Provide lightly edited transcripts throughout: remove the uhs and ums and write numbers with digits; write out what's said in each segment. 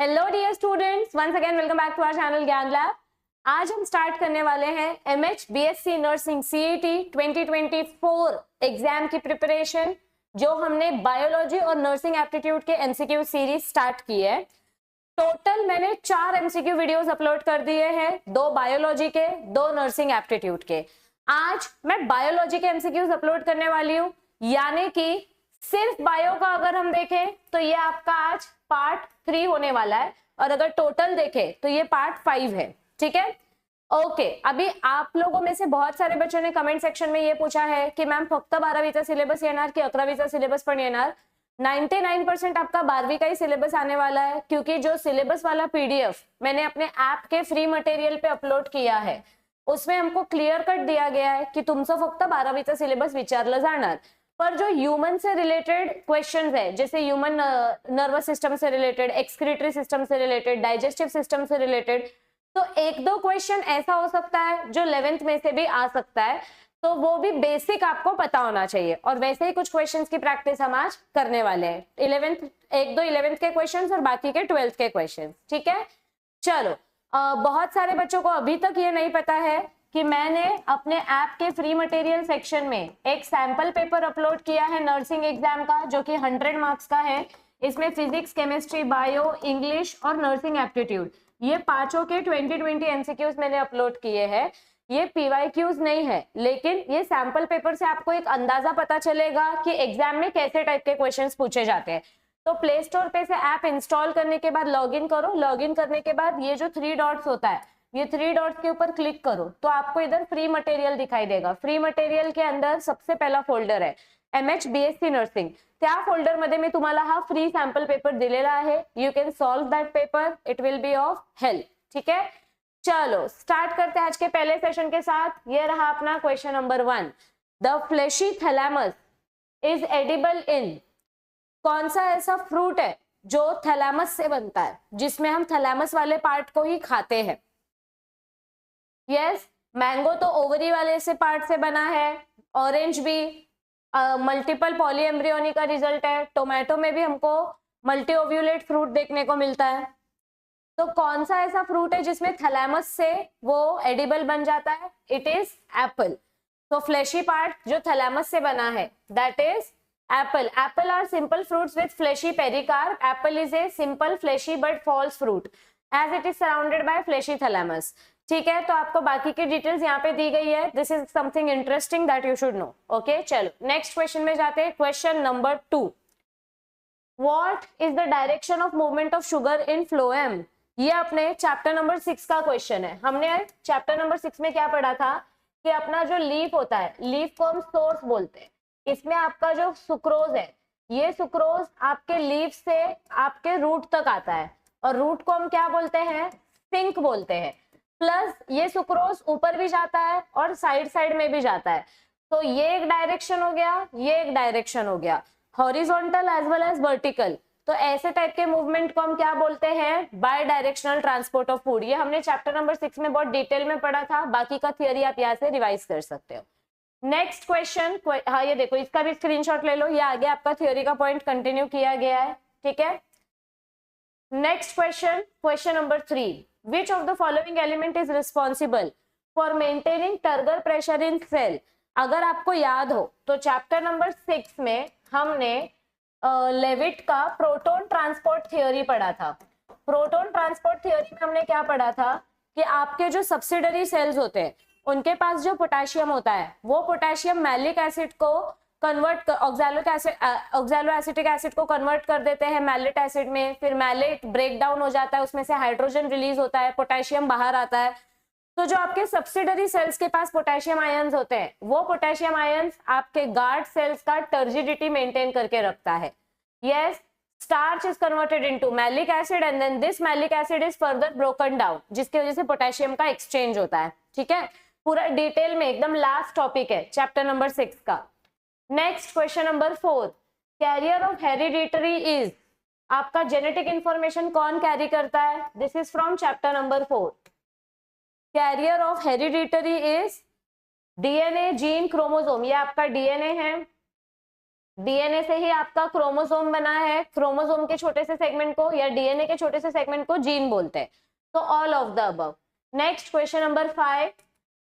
Hello dear students, once again welcome back to our channel Gyan lab. आज हम start करने वाले हैं MH BSc nursing CET 2024 exam की प्रिपरेशन, जो हमने बायोलॉजी और नर्सिंग एप्टीट्यूड के एमसीक्यू सीरीज स्टार्ट की है। टोटल मैंने 4 एमसीक्यू वीडियोस अपलोड कर दिए हैं, 2 बायोलॉजी के, 2 नर्सिंग एप्टीट्यूड के। आज मैं बायोलॉजी के एमसीक्यूज अपलोड करने वाली हूँ, यानी कि सिर्फ बायो का अगर हम देखें तो ये आपका आज पार्ट 3 होने वाला है, और अगर टोटल देखें तो ये पार्ट 5 है। ठीक है, ओके। अभी आप लोगों में से बहुत सारे बच्चों ने कमेंट सेक्शन में ये पूछा है कि मैम फक्त 12वीचा सिलेबस येणार की 11वीचा सिलेबस पण येणार? 99% आपका 12वीं का ही सिलेबस आने वाला है, क्योंकि जो सिलेबस वाला पीडीएफ मैंने अपने ऐप के फ्री मटेरियल पे अपलोड किया है, उसमें हमको क्लियर कट दिया गया है की तुमचं फक्त 12वीचा सिलेबस विचारलं जाणार, पर जो ह्यूमन से रिलेटेड क्वेश्चंस है, जैसे ह्यूमन नर्वस सिस्टम से रिलेटेड, एक्सक्रीटरी सिस्टम से रिलेटेड, डाइजेस्टिव सिस्टम से रिलेटेड, तो 1-2 क्वेश्चन ऐसा हो सकता है जो 11th में से भी आ सकता है, तो वो भी बेसिक आपको पता होना चाहिए। और वैसे ही कुछ क्वेश्चंस की प्रैक्टिस हम आज करने वाले हैं। 1-2 11th के क्वेश्चंस और बाकी के 12th के क्वेश्चंस। ठीक है, चलो। बहुत सारे बच्चों को अभी तक ये नहीं पता है कि मैंने अपने ऐप के फ्री मटेरियल सेक्शन में एक सैंपल पेपर अपलोड किया है नर्सिंग एग्जाम का, जो कि 100 मार्क्स का है। इसमें फिजिक्स, केमिस्ट्री, बायो, इंग्लिश और नर्सिंग एप्टीट्यूड, ये पांचों के 2020 एमसीक्यूज मैंने अपलोड किए हैं। ये पीवाईक्यूज नहीं है, लेकिन ये सैंपल पेपर से आपको एक अंदाजा पता चलेगा कि एग्जाम में कैसे टाइप के क्वेश्चंस पूछे जाते हैं। तो प्ले स्टोर पे से ऐप इंस्टॉल करने के बाद लॉगिन करो। लॉगिन करने के बाद ये जो 3 डॉट्स होता है, ये 3 डॉट्स के ऊपर क्लिक करो तो आपको इधर फ्री मटेरियल दिखाई देगा। फ्री मटेरियल के अंदर सबसे पहला फोल्डर है एमएच बीएससी नर्सिंग। त्या फोल्डर मध्ये मी तुम्हाला हा फ्री सॅम्पल पेपर दिलेला आहे। You can solve that paper, it will be of help. ठीक है, चलो स्टार्ट करते हैं आज के पहले सेशन के साथ। ये रहा अपना question number 1। The fleshy thalamus is edible in. कौन सा ऐसा फ्रूट है जो थैलेमस से बनता है, जिसमें हम थैलेमस वाले पार्ट को ही खाते हैं? यस, मैंगो तो ओवरी वाले से पार्ट से बना है, ऑरेंज भी मल्टीपल पॉलीएम्ब्रियोनी का रिजल्ट है, टोमेटो में भी हमको मल्टी ओव्यूलेट फ्रूट देखने को मिलता है। तो कौन सा ऐसा फ्रूट है जिसमें थैलेमस से वो एडिबल बन जाता है? It is apple. तो फ्लेशी पार्ट जो थैलेमस से बना है, that is apple. Apple are simple fruits with fleshy pericarp. Apple is a simple fleshy but false fruit as it is surrounded by fleshy thalamus. ठीक है, तो आपको बाकी की डिटेल्स यहाँ पे दी गई है। This is something interesting that you should know. Okay, चलो नेक्स्ट क्वेश्चन में जाते हैं। Question number 2, what is the direction of movement of sugar in phloem? ये अपने चैप्टर नंबर 6 का क्वेश्चन है। हमने चैप्टर नंबर 6 में क्या पढ़ा था कि अपना जो लीफ होता है, लीफ को हम सोर्स बोलते हैं। इसमें आपका जो सुक्रोज है, ये सुक्रोज आपके लीफ से आपके रूट तक आता है, और रूट को हम क्या बोलते हैं? सिंक बोलते हैं। प्लस ये सुक्रोज ऊपर भी जाता है और साइड साइड में भी जाता है। तो ये एक डायरेक्शन हो गया, ये एक डायरेक्शन हो गया, horizontal as well as vertical. तो ऐसे टाइप के मूवमेंट को हम क्या बोलते हैं? Bidirectional transport of food. ये हमने चैप्टर नंबर 6 में बहुत डिटेल में पढ़ा था। बाकी का थियरी आप यहाँ से रिवाइज कर सकते हो। नेक्स्ट क्वेश्चन, हाँ ये देखो, इसका भी स्क्रीनशॉट ले लो, ये आगे आपका थियोरी का पॉइंट कंटिन्यू किया गया है। ठीक है, next question, question number 3, which of the following element is responsible for maintaining turgor pressure in cell? अगर आपको याद हो तो चैप्टर नंबर 6 में हमने लेविट का प्रोटॉन ट्रांसपोर्ट थ्योरी पढ़ा था। प्रोटॉन ट्रांसपोर्ट थ्योरी में हमने क्या पढ़ा था कि आपके जो सब्सिडरी सेल्स होते हैं, उनके पास जो पोटेशियम होता है, वो पोटेशियम मैलिक एसिड को कन्वर्ट, ऑक्सैलो एसिटिक एसिड को कन्वर्ट कर देते हैं मैलेट एसिड में। फिर मैलेट ब्रेक डाउन हो जाता है, उसमें से हाइड्रोजन रिलीज होता है, पोटेशियम बाहर आता है। तो जो आपके सब्सिडरी सेल्स के पास पोटेशियम आयंस होते हैं, वो पोटेशियम आयंस आपके गार्ड सेल्स का टर्जिडिटी मेंटेन करके रखता है। Yes, starch is converted into malic acid and then this malic acid is further broken down, जिसकी वजह से पोटेशियम का एक्सचेंज होता है। ठीक है, पूरा डिटेल में एकदम लास्ट टॉपिक है चैप्टर नंबर 6 का। Next question number 4, carrier of hereditary is. आपका जेनेटिक इंफॉर्मेशन कौन कैरी करता है? This is from chapter number 4। Carrier of hereditary is DNA, gene, chromosome. ये आपका डीएनए है, डीएनए से ही आपका क्रोमोसोम बना है, क्रोमोसोम के छोटे से सेगमेंट को या डीएनए के छोटे से सेगमेंट को जीन बोलते हैं। तो all of the above. Next question number 5,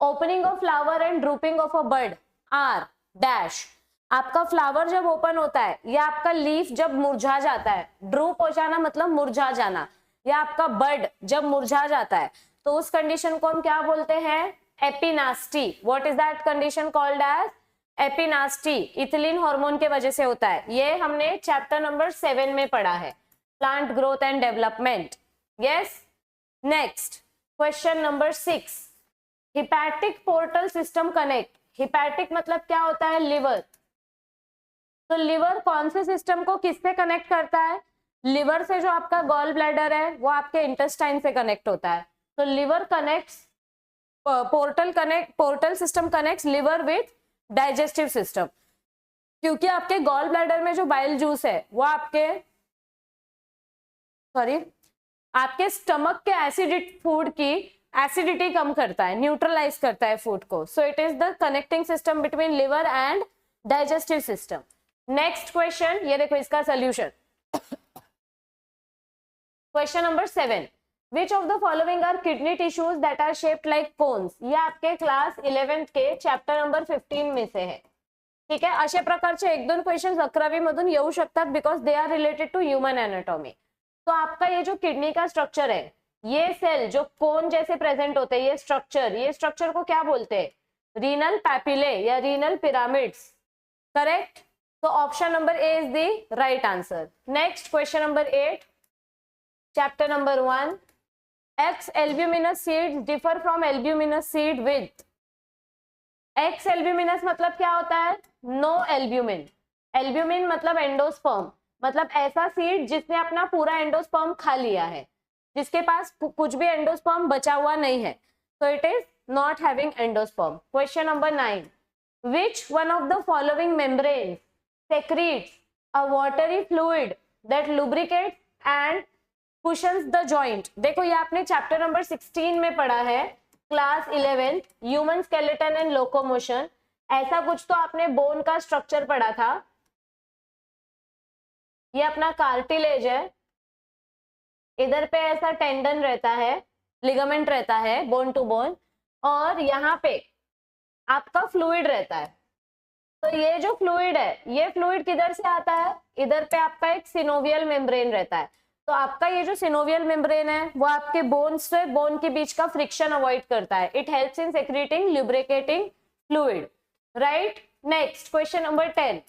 opening of flower and drooping of a bird are dash. आपका फ्लावर जब ओपन होता है या आपका लीफ जब मुरझा जाता है, ड्रूप हो जाना मतलब मुरझा जाना, या आपका बर्ड जब मुरझा जाता है, तो उस कंडीशन को हम क्या बोलते हैं? Epinasty. What is that condition called as? Epinasty. Ethylene hormone के वजह से होता है। ये हमने चैप्टर नंबर 7 में पढ़ा है, plant growth and development. Yes. Next question number 6, hepatic portal system connect. Hepatic मतलब क्या होता है? लिवर। तो लिवर कौन से सिस्टम को किससे कनेक्ट करता है? लिवर से जो आपका गॉल ब्लैडर है वो आपके इंटेस्टाइन से कनेक्ट होता है। तो liver connects portal system connects liver with digestive system, क्योंकि आपके गॉल ब्लैडर में जो बाइल जूस है वो आपके स्टमक के एसिडिक फूड की एसिडिटी कम करता है, न्यूट्रलाइज करता है फूड को। So it is the connecting system between liver and digestive system. Next question, ये देखो इसका solution. Question number 7, which of the following are kidney tissues that are shaped like cones. ये आपके क्लास 11th के chapter number 15 में से है। ठीक आहे, अशा प्रकारचे 1-2 क्वेश्चन 11वी मधून येऊ शकतात because they are related to human anatomy. तो आपका ये जो किडनी का स्ट्रक्चर है, ये सेल जो कोन जैसे प्रेजेंट होते हैं, ये स्ट्रक्चर को क्या बोलते हैं? रीनल पैपिले या रीनल पिरामिड्स। करेक्ट। तो option number A is the right answer. Next question number 8, chapter number 1, X albuminous seeds differ from albuminous seed with। X albuminous मतलब क्या होता है? No albumin. एल्ब्यूमिन मतलब एंडोस्पर्म, मतलब ऐसा seed जिसने अपना पूरा एंडोस्पर्म खा लिया है, जिसके पास कुछ भी एंडोस्पर्म बचा हुआ नहीं है। So it is not having endosperm. Question number 9, which one of the following membranes secretes a watery fluid that lubricates and cushions the joint। देखो ये आपने चैप्टर नंबर 16 में पढ़ा है, class 11 human skeleton and locomotion. ऐसा कुछ तो आपने बोन का स्ट्रक्चर पढ़ा था। ये अपना कार्टिलेज है, इधर पे ऐसा टेंडन रहता है, लिगामेंट रहता है बोन टू बोन, और यहाँ पे आपका फ्लूइड रहता है। तो ये जो फ्लूइड है, ये फ्लूइड किधर से आता है? इधर पे आपका एक सिनोवियल मेम्ब्रेन रहता है। तो आपका ये जो सिनोवियल मेम्ब्रेन है वो आपके बोन से बोन के बीच का फ्रिक्शन अवॉइड करता है। It helps in secreting lubricating fluid, right. Next question number 10,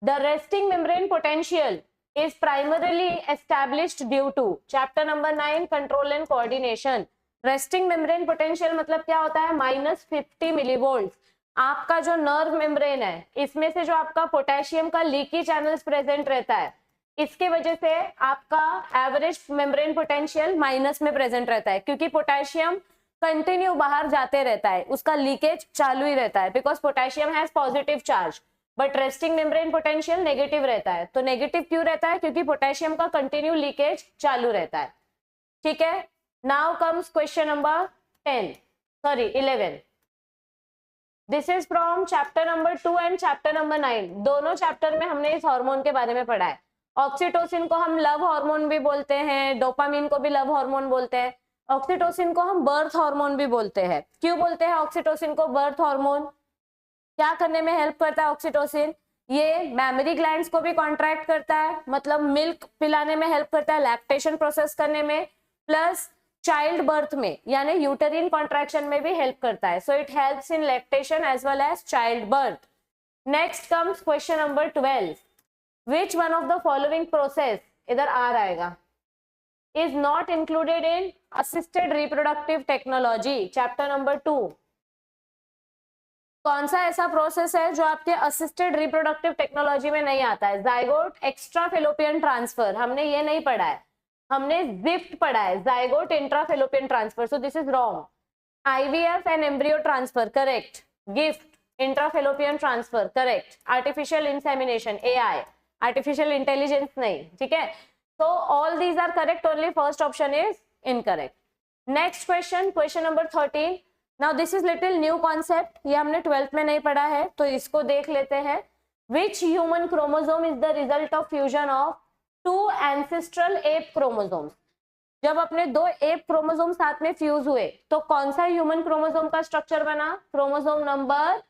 the resting membrane potential is primarily established due to chapter number 9 control and coordination। resting membrane potential मतलब क्या होता है? -50 millivolt. आपका जो नर्व मेम्ब्रेन है, इसमें से जो आपका पोटेशियम का लीकी चैनल्स प्रेजेंट रहता है, इसके वजह से आपका एवरेज मेम्ब्रेन पोटेंशियल माइनस में प्रेजेंट रहता है, क्योंकि पोटेशियम कंटिन्यू बाहर जाते रहता है, उसका लीकेज चालू ही रहता है, because potassium has positive charge, but resting membrane potential negative रहता है। तो नेगेटिव क्यों रहता है? क्योंकि पोटेशियम का कंटिन्यू लीकेज चालू रहता है। ठीक है। Now comes question number 11। This is from chapter number 2 and chapter number 9। दोनों चैप्टर में हमने इस हार्मोन के बारे में पढ़ा है। ऑक्सीटोसिन को हम लव हार्मोन भी बोलते हैं, डोपामिन को भी लव हार्मोन बोलते हैं, ऑक्सीटोसिन को हम बर्थ हार्मोन भी बोलते हैं। क्यों बोलते हैं ऑक्सीटोसिन को बर्थ हार्मोन? क्या करने में हेल्प करता है ऑक्सीटोसिन? ये मैमरी ग्लैंड्स को भी कॉन्ट्रैक्ट करता है, मतलब मिल्क पिलाने में हेल्प करता है, लैक्टेशन प्रोसेस करने में, प्लस चाइल्ड बर्थ में यानी यूटेरिन कॉन्ट्रैक्शन में भी हेल्प करता है। So it helps in lactation as well as child birth. Next comes question number 12, which one of the following process, इधर आर आएगा, is not included in assisted reproductive technology chapter number 2। कौन सा ऐसा process है जो आपके assisted reproductive technology में नहीं आता है? जाइगोट एक्स्ट्रा फेलोपियन ट्रांसफर, हमने ये नहीं पढ़ा है, हमने जिफ्ट पढ़ा है, zygote intra fallopian transfer. So this is wrong. IVF and embryo transfer correct, gift intra fallopian transfer correct, artificial insemination AI, artificial intelligence नहीं। ठीक है, so all these are correct, only first option is incorrect। next question number 13। now this is little new concept, ये हमने 12th में नहीं पढ़ा है, तो इसको देख लेते हैं। Which human chromosome is the result of fusion of 2 ancestral app chromosomes. जब अपने 2 एप क्रोमोसोम साथ में फ्यूज हुए तो कौन सा ह्यूमन क्रोमोसोम का स्ट्रक्चर बना? Chromosome number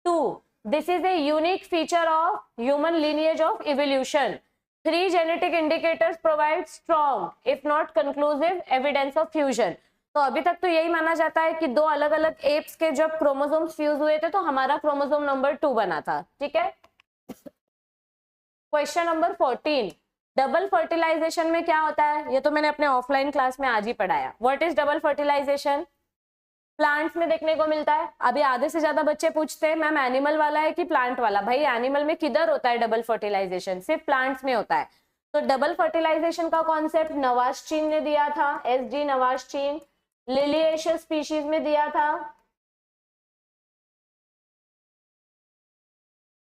2। This is a unique feature of human lineage of evolution. 3 genetic indicators provide strong, if not conclusive, evidence of fusion. तो अभी तक तो यही माना जाता है कि 2 अलग अलग एप्स के जब क्रोमोसोम्स फ्यूज हुए थे तो हमारा क्रोमोसोम नंबर 2 बना था। ठीक है। क्वेश्चन नंबर 14, डबल फर्टिलाइजेशन में क्या होता है? ये तो मैंने अपने ऑफलाइन क्लास में आज ही पढ़ाया। What is double fertilisation? Plants में देखने को मिलता है। अभी आधे से ज्यादा बच्चे पूछते हैं मैम एनिमल वाला है कि प्लांट वाला? भाई एनिमल में किधर होता है डबल फर्टिलाइजेशन? सिर्फ प्लांट्स में होता है। तो डबल फर्टिलाइजेशन का कॉन्सेप्ट नवास्चीन ने दिया था, एसडी नवास्चीन। लिलिएशियस स्पीशीज में दिया था।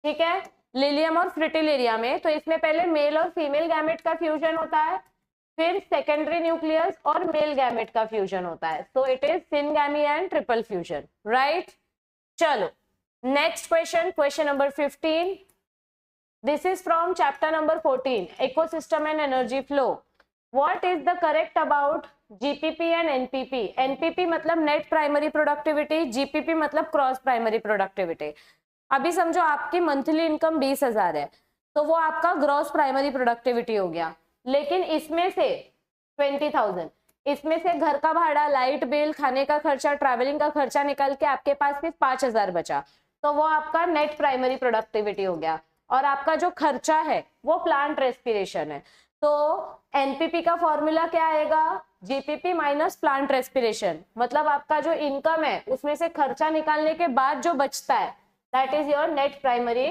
ठीक है, लिलियम और फ्रिटिलेरिया में। तो इसमें पहले मेल और फीमेल गैमेट का फ्यूजन होता है, फिर सेकेंडरी न्यूक्लियस और मेल गैमेट का फ्यूजन होता है। So it is syngamy and triple fusion, right. चलो next question, question number 15। This is from chapter number 14, ecosystem and energy flow. What is the correct about GPP and NPP? NPP मतलब net primary productivity, GPP मतलब gross primary productivity. अभी समझो आपकी monthly income 20,000 है तो वो आपका gross primary productivity हो गया। लेकिन इसमें से 20,000, इसमें से घर का भाड़ा, लाइट बिल, खाने का खर्चा, ट्रैवलिंग का खर्चा निकल के आपके पास सिर्फ 5,000 बचा, तो वो आपका नेट प्राइमरी प्रोडक्टिविटी हो गया। और आपका जो खर्चा है वो प्लांट रेस्पिरेशन है। तो एनपीपी का फॉर्मूला क्या आएगा? GPP minus plant respiration. मतलब आपका जो इनकम है उसमें से खर्चा निकालने के बाद जो बचता है that is your net primary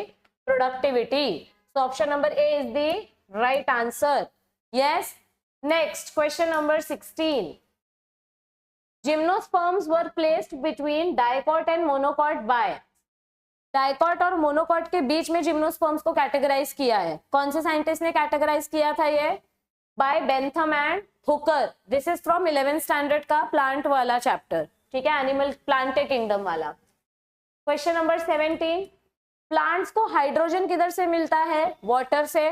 productivity. So option number A is the right answer. Yes. Next, question number 16. Gymnosperms were placed between dicot and monocot by? Dicot और मोनोकॉट के बीच में जिम्नोस्पर्म्स को कैटेगराइज किया है। कौन से साइंटिस्ट ने categorise किया था ये? By Bentham and Hooker. This is from 11th standard का प्लांट वाला चैप्टर। ठीक है, एनिमल प्लांट किंगडम वाला। क्वेश्चन नंबर 17, प्लांट्स को हाइड्रोजन किधर से मिलता है? वाटर से,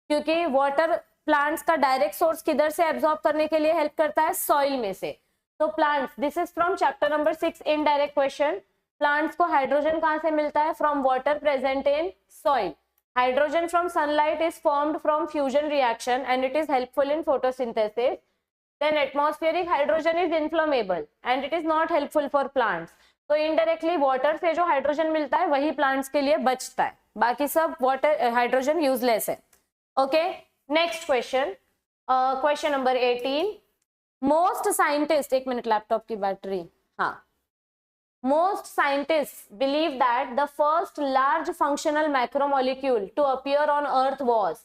क्योंकि वाटर प्लांट्स का डायरेक्ट सोर्स किधर से एब्जॉर्ब करने के लिए हेल्प करता है? सॉइल में से। तो plants, this is from chapter number 6 indirect question. Plants को हाइड्रोजन कहां से मिलता है? From water present in soil. Hydrogen from sunlight is formed from fusion reaction and it is helpful in photosynthesis. Then atmospheric hydrogen is inflammable and it is not helpful for plants. तो indirectly water से जो hydrogen मिलता है वही plants के लिए बचता है, बाकी सब वाटर हाइड्रोजन यूजलेस है। Okay, next question, question number 18। Most scientist, एक मिनट लैपटॉप की बैटरी, हाँ। Most scientist believe that the first large functional macromolecule to appear on earth was.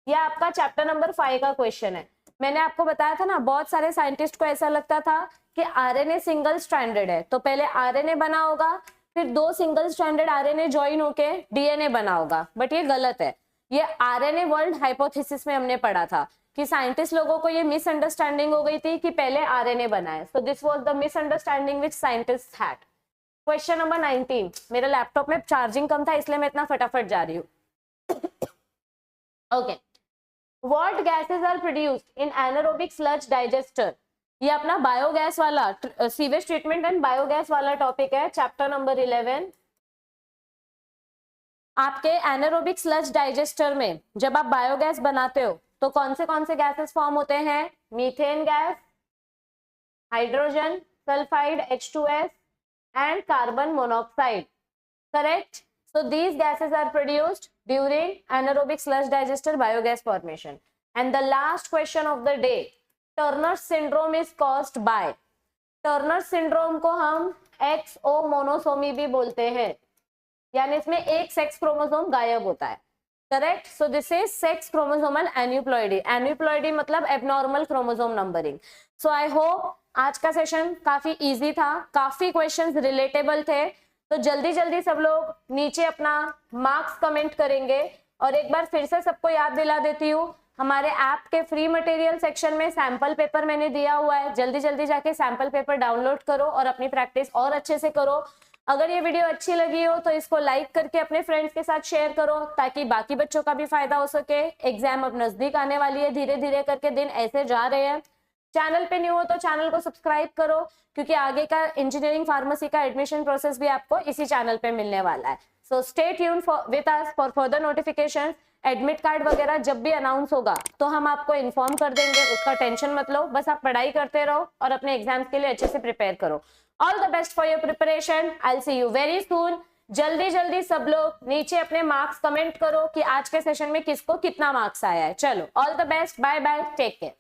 ये आपका चैप्टर नंबर 5 का क्वेश्चन है। मैंने आपको बताया था ना, बहुत सारे साइंटिस्ट को ऐसा लगता था कि आरएनए सिंगल स्ट्रैंडेड है, तो पहले आरएनए बना होगा, फिर 2 सिंगल स्ट्रैंडेड आरएनए ज्वाइन होके डीएनए बना होगा। बट ये गलत है। ये आरएनए वर्ल्ड हाइपोथेसिस में हमने पढ़ा था कि साइंटिस्ट लोगों को ये मिसअंडरस्टैंडिंग हो गई थी कि पहले आरएनए बना है। So this was the misunderstanding which scientists had. Question number 19। मेरे लैपटॉप में चार्जिंग कम था इसलिए मैं इतना फटाफट जा रही हूँ। Okay, what gases are produced in anaerobic sludge digester? ये अपना बायोगैस वाला, सीवेज ट्रीटमेंट एंड बायोगैस वाला टॉपिक है, चैप्टर नंबर 11। आपके एनारोबिक स्लज डाइजेस्टर में जब आप बायोगैस बनाते हो तो कौन से गैसेस फॉर्म होते हैं? Methane gas, hydrogen sulphide H2S and carbon monoxide, correct? So these gases are produced during anaerobic sludge digester biogas formation. And the last question of the day, Turner syndrome is caused by? Turner syndrome को हम XO monosomy भी बोलते हैं, यानी इसमें एक sex chromosome गायब होता है, correct? So this is sex chromosomal aneuploidy. Aneuploidy मतलब abnormal chromosome numbering. So I hope आज का सेशन काफी इजी था, काफी क्वेश्चंस रिलेटेबल थे। तो जल्दी जल्दी सब लोग नीचे अपना मार्क्स कमेंट करेंगे। और एक बार फिर से सबको याद दिला देती हूँ, हमारे ऐप के फ्री मटेरियल सेक्शन में सैंपल पेपर मैंने दिया हुआ है, जल्दी जल्दी जाके सैंपल पेपर डाउनलोड करो और अपनी प्रैक्टिस और अच्छे से करो। अगर ये वीडियो अच्छी लगी हो तो इसको लाइक करके अपने फ्रेंड्स के साथ शेयर करो ताकि बाकी बच्चों का भी फायदा हो सके। एग्जाम अब नजदीक आने वाली है, धीरे धीरे करके दिन ऐसे जा रहे हैं। चैनल पे न्यू हो तो चैनल को सब्सक्राइब करो क्योंकि आगे का इंजीनियरिंग फार्मेसी का एडमिशन प्रोसेस भी आपको इसी चैनल पे मिलने वाला है। So stay tune with us for further notification. Admit card वगैरह जब भी अनाउंस होगा तो हम आपको इन्फॉर्म कर देंगे, उसका टेंशन मत लो, बस आप पढ़ाई करते रहो और अपने एग्जाम्स के लिए अच्छे से प्रिपेयर करो। All the best for your preparation. I will see you very soon. जल्दी जल्दी सब लोग नीचे अपने मार्क्स कमेंट करो कि आज के सेशन में किसको कितना मार्क्स आया है। चलो, all the best, bye bye, take care.